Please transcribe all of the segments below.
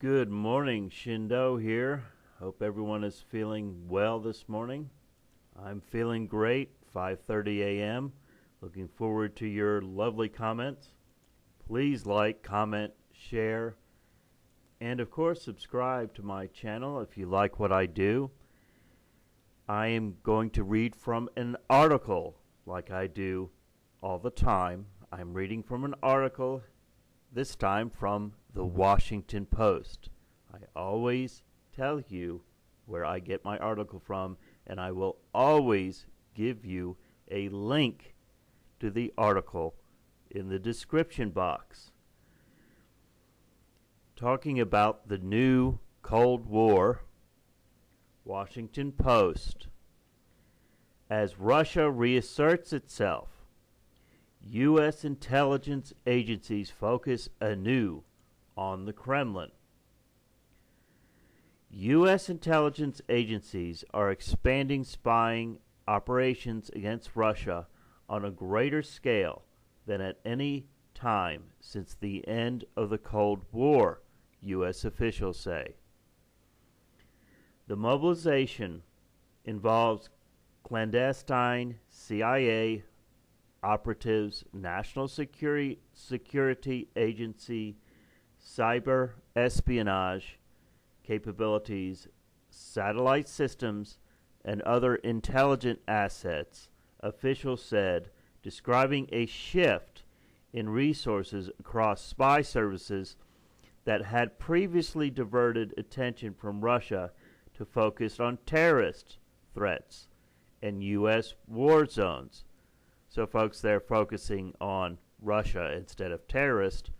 Good morning, Shindo here. Hope everyone is feeling well this morning. I'm feeling great, 5:30 a.m. Looking forward to your lovely comments. Please like, comment, share, and of course subscribe to my channel if you like what I do. I am going to read from an article like I do all the time. I'm reading from an article, this time from the Washington Post. I always tell you where I get my article from, and I will always give you a link to the article in the description box. Talking about the new Cold War, Washington Post. As Russia reasserts itself, U.S. intelligence agencies focus anew on the Kremlin. U.S. intelligence agencies are expanding spying operations against Russia on a greater scale than at any time since the end of the Cold War, U.S. officials say. The mobilization involves clandestine CIA operatives, National Security Agency, cyber espionage capabilities, satellite systems, and other intelligent assets, officials said, describing a shift in resources across spy services that had previously diverted attention from Russia to focus on terrorist threats and U.S. war zones. So, folks, they're focusing on Russia instead of terrorists,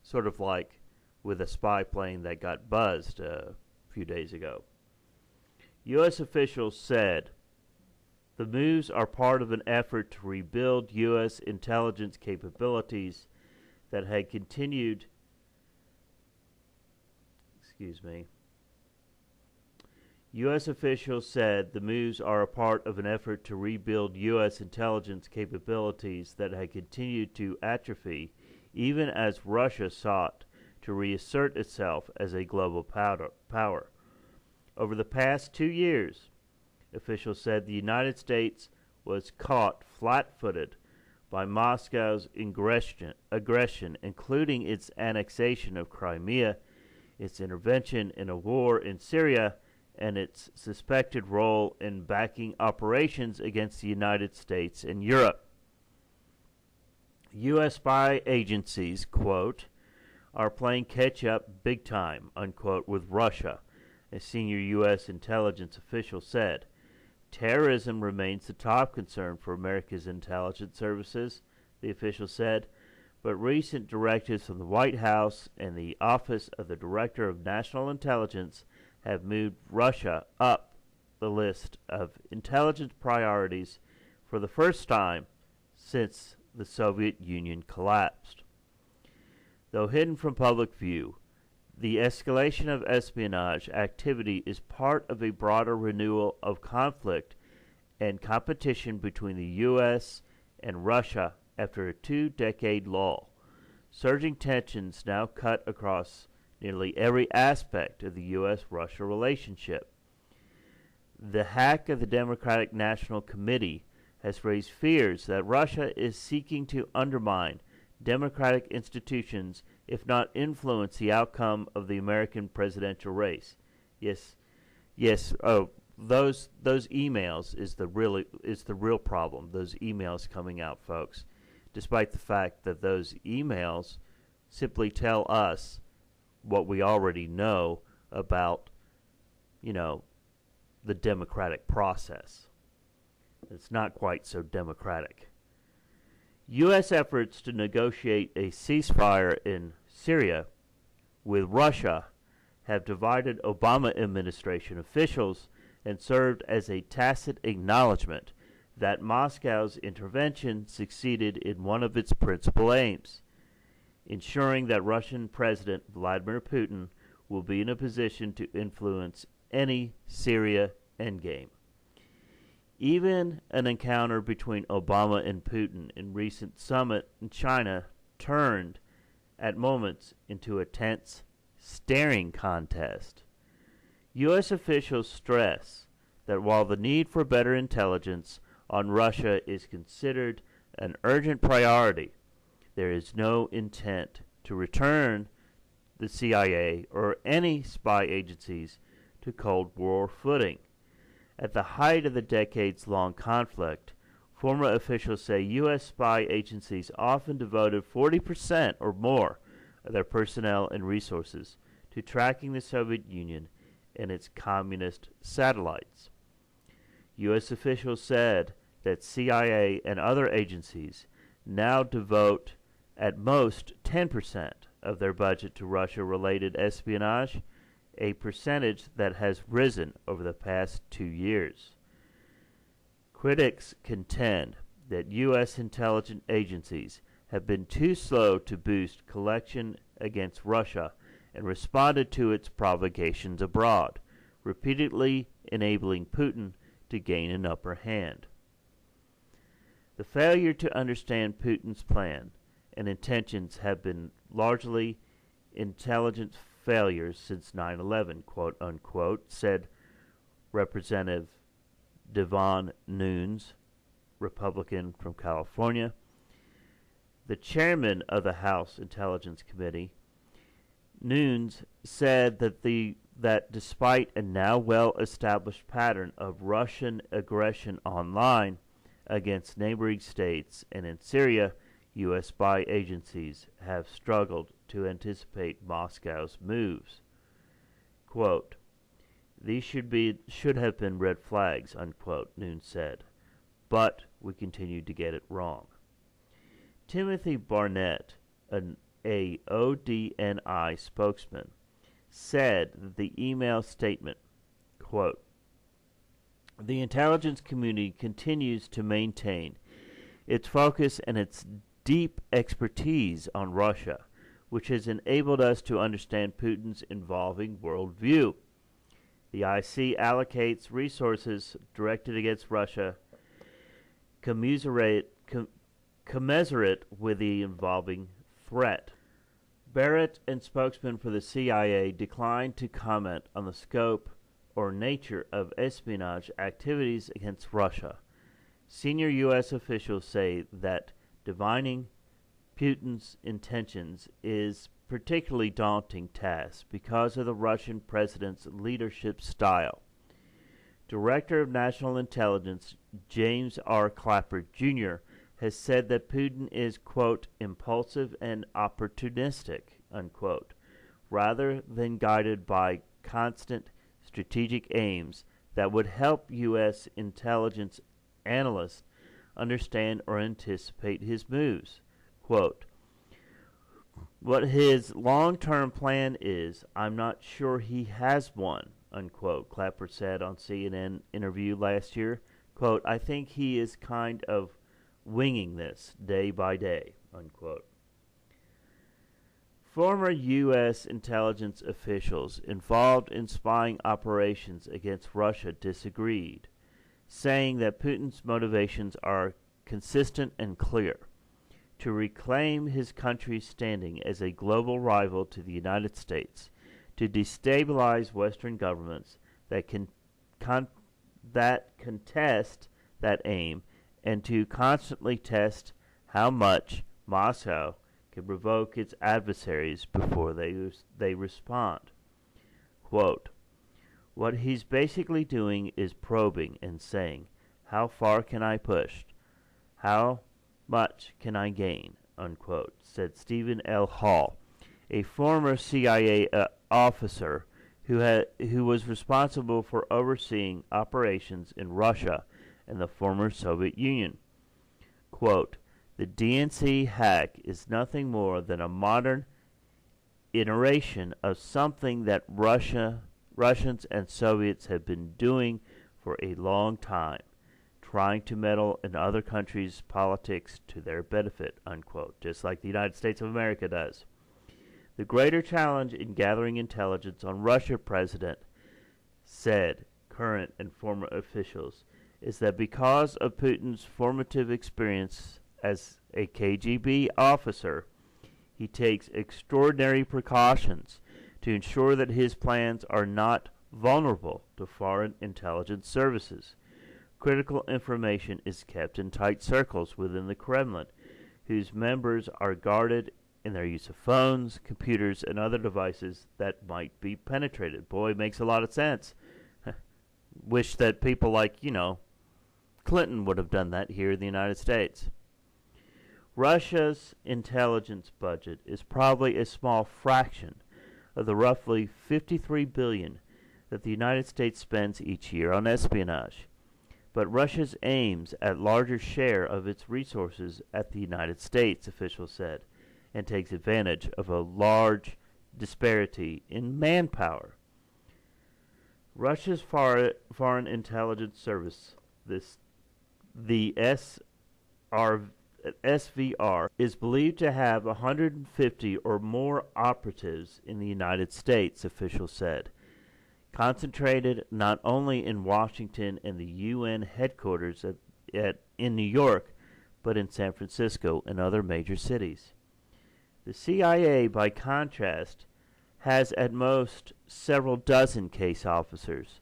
sort of like with a spy plane that got buzzed a few days ago. U.S. officials said the moves are part of an effort to rebuild U.S. intelligence capabilities that had continued. U.S. officials said the moves are a part of an effort to rebuild U.S. intelligence capabilities that had continued to atrophy even as Russia sought to reassert itself as a global power. Over the past 2 years, officials said the United States was caught flat-footed by Moscow's aggression, including its annexation of Crimea, its intervention in a war in Syria, and its suspected role in backing operations against the United States and Europe. U.S. spy agencies, quote, are playing catch-up big time, unquote, with Russia, a senior U.S. intelligence official said. Terrorism remains the top concern for America's intelligence services, the official said, but recent directives from the White House and the Office of the Director of National Intelligence have moved Russia up the list of intelligence priorities for the first time since the Soviet Union collapsed. Though hidden from public view, the escalation of espionage activity is part of a broader renewal of conflict and competition between the U.S. and Russia after a 2-decade lull. Surging tensions now cut across nearly every aspect of the U.S.-Russia relationship. The hack of the Democratic National Committee has raised fears that Russia is seeking to undermine democratic institutions, if not influence the outcome of the American presidential race. Yes. Oh, those emails is the real problem. Those emails coming out, folks. Despite the fact that those emails simply tell us what we already know about, the democratic process. It's not quite so democratic. U.S. efforts to negotiate a ceasefire in Syria with Russia have divided Obama administration officials and served as a tacit acknowledgement that Moscow's intervention succeeded in one of its principal aims, ensuring that Russian President Vladimir Putin will be in a position to influence any Syria endgame. Even an encounter between Obama and Putin in recent summit in China turned at moments into a tense staring contest. U.S. officials stress that while the need for better intelligence on Russia is considered an urgent priority, there is no intent to return the CIA or any spy agencies to Cold War footing. At the height of the decades-long conflict, former officials say U.S. spy agencies often devoted 40% or more of their personnel and resources to tracking the Soviet Union and its communist satellites. U.S. officials said that CIA and other agencies now devote at most 10% of their budget to Russia-related espionage, a percentage that has risen over the past 2 years. Critics contend that U.S. intelligence agencies have been too slow to boost collection against Russia and responded to its provocations abroad, repeatedly enabling Putin to gain an upper hand. The failure to understand Putin's plan and intentions have been largely intelligence failures since 9/11, quote unquote, said Representative Devon Nunes, Republican from California. The chairman of the House Intelligence Committee, Nunes, said that despite a now well-established pattern of Russian aggression online against neighboring states and in Syria, U.S. spy agencies have struggled to anticipate Moscow's moves. Quote, "These should have been red flags," unquote, Nunes said, but we continued to get it wrong. Timothy Barnett, a ODNI spokesman, said that the email statement, quote, "The intelligence community continues to maintain its focus and its deep expertise on Russia, which has enabled us to understand Putin's evolving worldview. The IC allocates resources directed against Russia commensurate with the evolving threat." Barrett and spokesman for the CIA declined to comment on the scope or nature of espionage activities against Russia. Senior U.S. officials say that divining Putin's intentions is a particularly daunting task because of the Russian president's leadership style. Director of National Intelligence James R. Clapper, Jr., has said that Putin is, quote, "impulsive and opportunistic," unquote, rather than guided by constant strategic aims that would help U.S. intelligence analysts understand or anticipate his moves. Quote, "What his long-term plan is, I'm not sure he has one," unquote, Clapper said on CNN interview last year. Quote, "I think he is kind of winging this day by day," unquote. Former U.S. intelligence officials involved in spying operations against Russia disagreed, saying that Putin's motivations are consistent and clear: to reclaim his country's standing as a global rival to the United States, to destabilize Western governments that contest that aim, and to constantly test how much Moscow can provoke its adversaries before they respond. Quote, "What he's basically doing is probing and saying, how far can I push? How much can I gain?" unquote, said Stephen L. Hall, a former CIA officer who was responsible for overseeing operations in Russia and the former Soviet Union. Quote, "The DNC hack is nothing more than a modern iteration of something that Russians and Soviets have been doing for a long time, trying to meddle in other countries' politics to their benefit," unquote, just like the United States of America does. The greater challenge in gathering intelligence on Russia, President said current and former officials, is that because of Putin's formative experience as a KGB officer, he takes extraordinary precautions to ensure that his plans are not vulnerable to foreign intelligence services. Critical information is kept in tight circles within the Kremlin, whose members are guarded in their use of phones, computers, and other devices that might be penetrated. Boy, makes a lot of sense. Wish that people like, Clinton would have done that here in the United States. Russia's intelligence budget is probably a small fraction of the roughly $53 billion that the United States spends each year on espionage. But Russia's aims at larger share of its resources at the United States, officials said, and takes advantage of a large disparity in manpower. Russia's Foreign Intelligence Service, the SVR, is believed to have 150 or more operatives in the United States, officials said, concentrated not only in Washington and the UN headquarters in New York, but in San Francisco and other major cities. The CIA, by contrast, has at most several dozen case officers.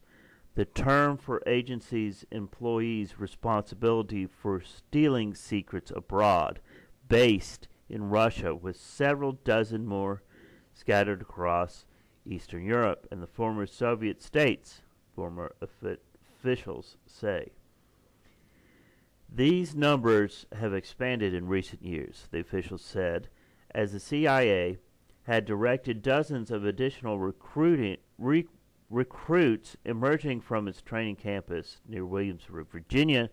The term for agency's employees' responsibility for stealing secrets abroad, based in Russia, with several dozen more scattered across Eastern Europe and the former Soviet states, former officials say. These numbers have expanded in recent years, the officials said, as the CIA had directed dozens of additional recruits emerging from its training campus near Williamsburg, Virginia,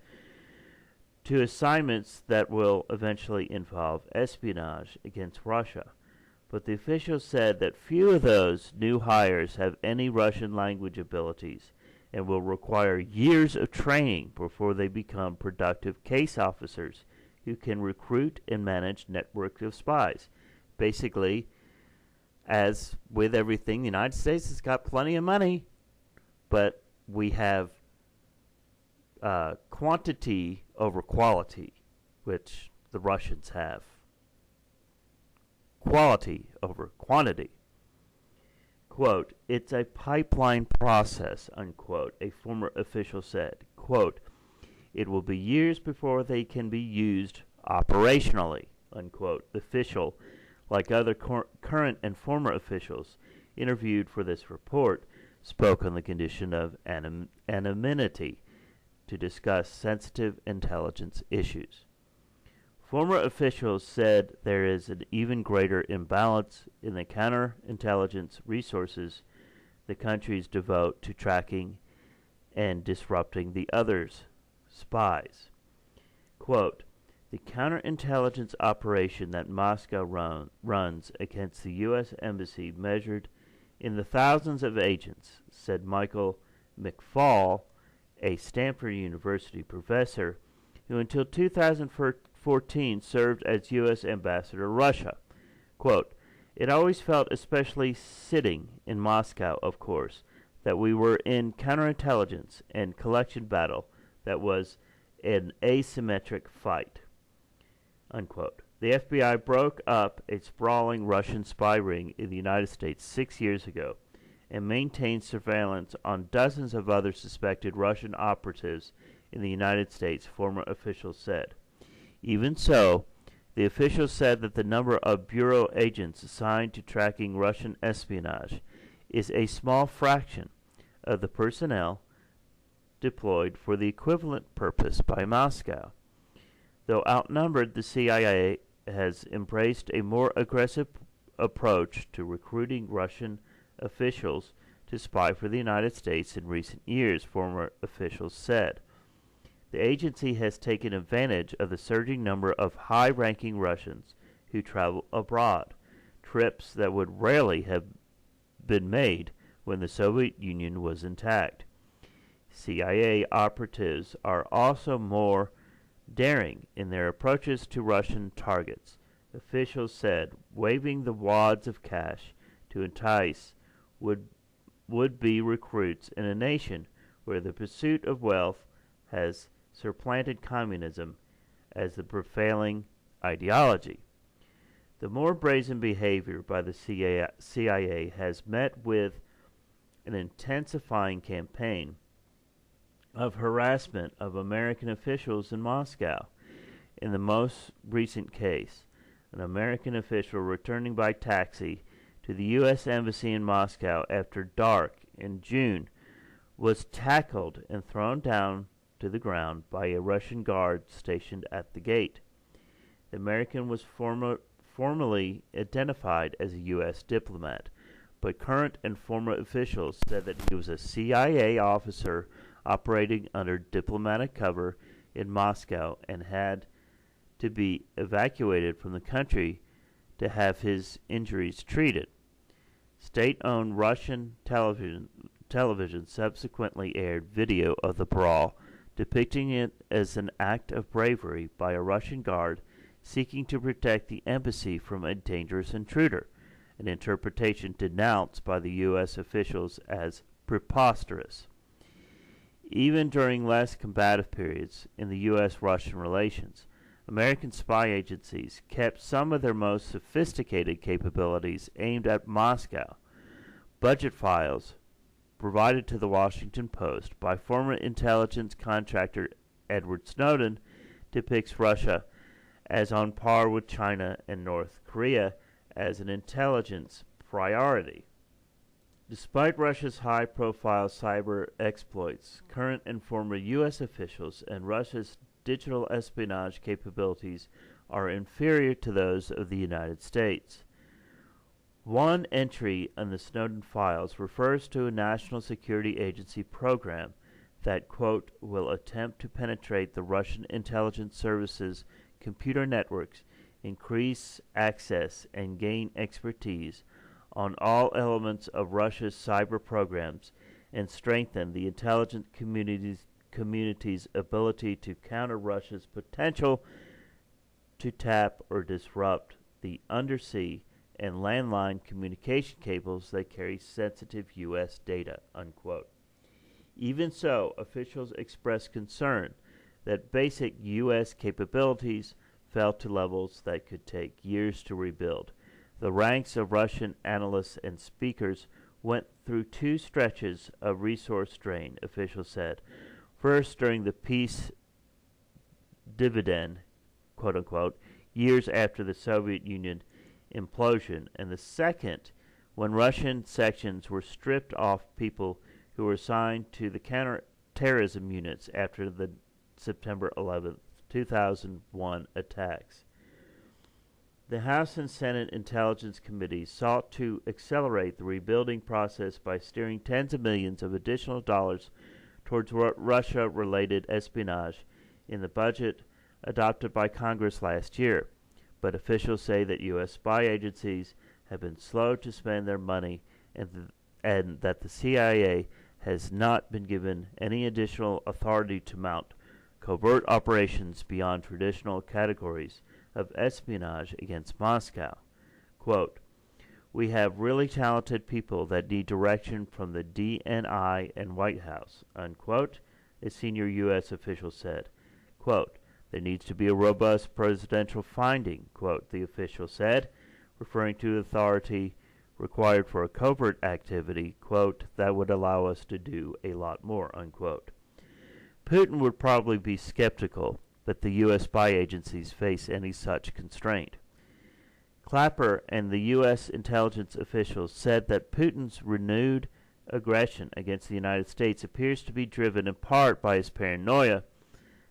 to assignments that will eventually involve espionage against Russia. But the officials said that few of those new hires have any Russian language abilities and will require years of training before they become productive case officers who can recruit and manage networks of spies. Basically, as with everything, the United States has got plenty of money, but we have quantity over quality, which the Russians have. Quality over quantity. Quote, "It's a pipeline process," unquote, a former official said. Quote, "It will be years before they can be used operationally," unquote. The official, like other current and former officials interviewed for this report, spoke on the condition of anonymity to discuss sensitive intelligence issues. Former officials said there is an even greater imbalance in the counterintelligence resources the countries devote to tracking and disrupting the other's spies. Quote, "The counterintelligence operation that Moscow runs against the U.S. Embassy measured in the thousands of agents," said Michael McFaul, a Stanford University professor who until 2014 served as U.S. ambassador to Russia. Quote, "It always felt, especially sitting in Moscow, of course, that we were in counterintelligence and collection battle that was an asymmetric fight." Unquote. The FBI broke up a sprawling Russian spy ring in the United States 6 years ago and maintained surveillance on dozens of other suspected Russian operatives in the United States, former officials said. Even so, the officials said that the number of Bureau agents assigned to tracking Russian espionage is a small fraction of the personnel deployed for the equivalent purpose by Moscow. Though outnumbered, the CIA has embraced a more aggressive approach to recruiting Russian officials to spy for the United States in recent years, former officials said. The agency has taken advantage of the surging number of high-ranking Russians who travel abroad, trips that would rarely have been made when the Soviet Union was intact. CIA operatives are also more daring in their approaches to Russian targets, officials said, waving the wads of cash to entice would-be recruits in a nation where the pursuit of wealth has supplanted communism as the prevailing ideology. The more brazen behavior by the CIA has met with an intensifying campaign of harassment of American officials in Moscow. In the most recent case, an American official returning by taxi to the U.S. Embassy in Moscow after dark in June was tackled and thrown down to the ground by a Russian guard stationed at the gate. The American was formally identified as a U.S. diplomat, but current and former officials said that he was a CIA officer operating under diplomatic cover in Moscow and had to be evacuated from the country to have his injuries treated. State-owned Russian television subsequently aired video of the brawl, depicting it as an act of bravery by a Russian guard seeking to protect the embassy from a dangerous intruder, an interpretation denounced by the U.S. officials as preposterous. Even during less combative periods in the U.S.-Russian relations, American spy agencies kept some of their most sophisticated capabilities aimed at Moscow. Budget files provided to the Washington Post by former intelligence contractor Edward Snowden depicts Russia as on par with China and North Korea as an intelligence priority. Despite Russia's high-profile cyber exploits, current and former U.S. officials and Russia's digital espionage capabilities are inferior to those of the United States. One entry in the Snowden files refers to a National Security Agency program that, quote, will attempt to penetrate the Russian intelligence services' computer networks, increase access, and gain expertise on all elements of Russia's cyber programs, and strengthen the intelligence community's ability to counter Russia's potential to tap or disrupt the undersea and landline communication cables that carry sensitive U.S. data, unquote. Even so, officials expressed concern that basic U.S. capabilities fell to levels that could take years to rebuild. The ranks of Russian analysts and speakers went through two stretches of resource drain, officials said. First, during the peace dividend, quote unquote, years after the Soviet Union implosion, and the second, when Russian sections were stripped off people who were assigned to the counterterrorism units after the September 11, 2001 attacks. The House and Senate Intelligence Committees sought to accelerate the rebuilding process by steering tens of millions of additional dollars towards Russia-related espionage in the budget adopted by Congress last year. But officials say that U.S. spy agencies have been slow to spend their money and that the CIA has not been given any additional authority to mount covert operations beyond traditional categories of espionage against Moscow. Quote, we have really talented people that need direction from the DNI and White House, unquote, a senior U.S. official said. Quote, there needs to be a robust presidential finding, quote, the official said, referring to authority required for a covert activity, quote, that would allow us to do a lot more, unquote. Putin would probably be skeptical that the U.S. spy agencies face any such constraint. Clapper and the U.S. intelligence officials said that Putin's renewed aggression against the United States appears to be driven in part by his paranoia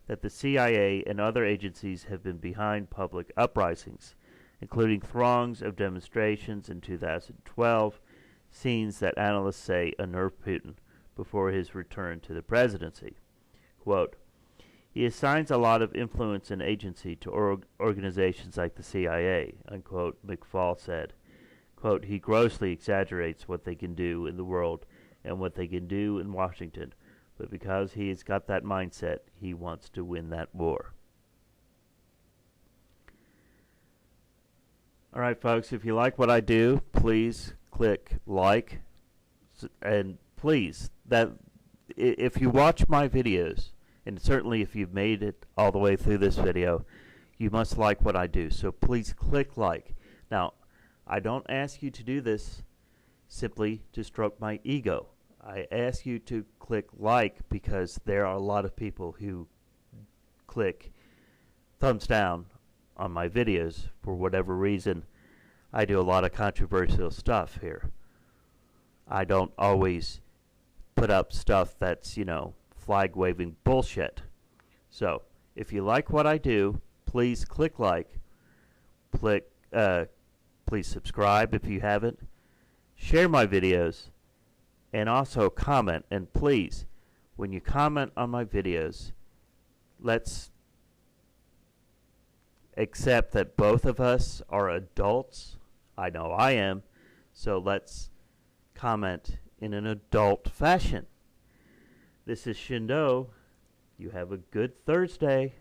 that the CIA and other agencies have been behind public uprisings, including throngs of demonstrations in 2012, scenes that analysts say unnerved Putin before his return to the presidency. Quote, he assigns a lot of influence and agency to organizations like the CIA, unquote, McFall said. Quote, he grossly exaggerates what they can do in the world and what they can do in Washington, but because he has got that mindset, he wants to win that war. All right, folks, if you like what I do, please click like, and please, that if you watch my videos, and certainly if you've made it all the way through this video, you must like what I do. So please click like. Now, I don't ask you to do this simply to stroke my ego. I ask you to click like because there are a lot of people who click thumbs down on my videos for whatever reason. I do a lot of controversial stuff here. I don't always put up stuff that's, flag waving bullshit. So, if you like what I do, please click like. Please subscribe if you haven't. Share my videos. And also comment. And please, when you comment on my videos, let's accept that both of us are adults. I know I am. So let's comment in an adult fashion. This is Shindo. You have a good Thursday.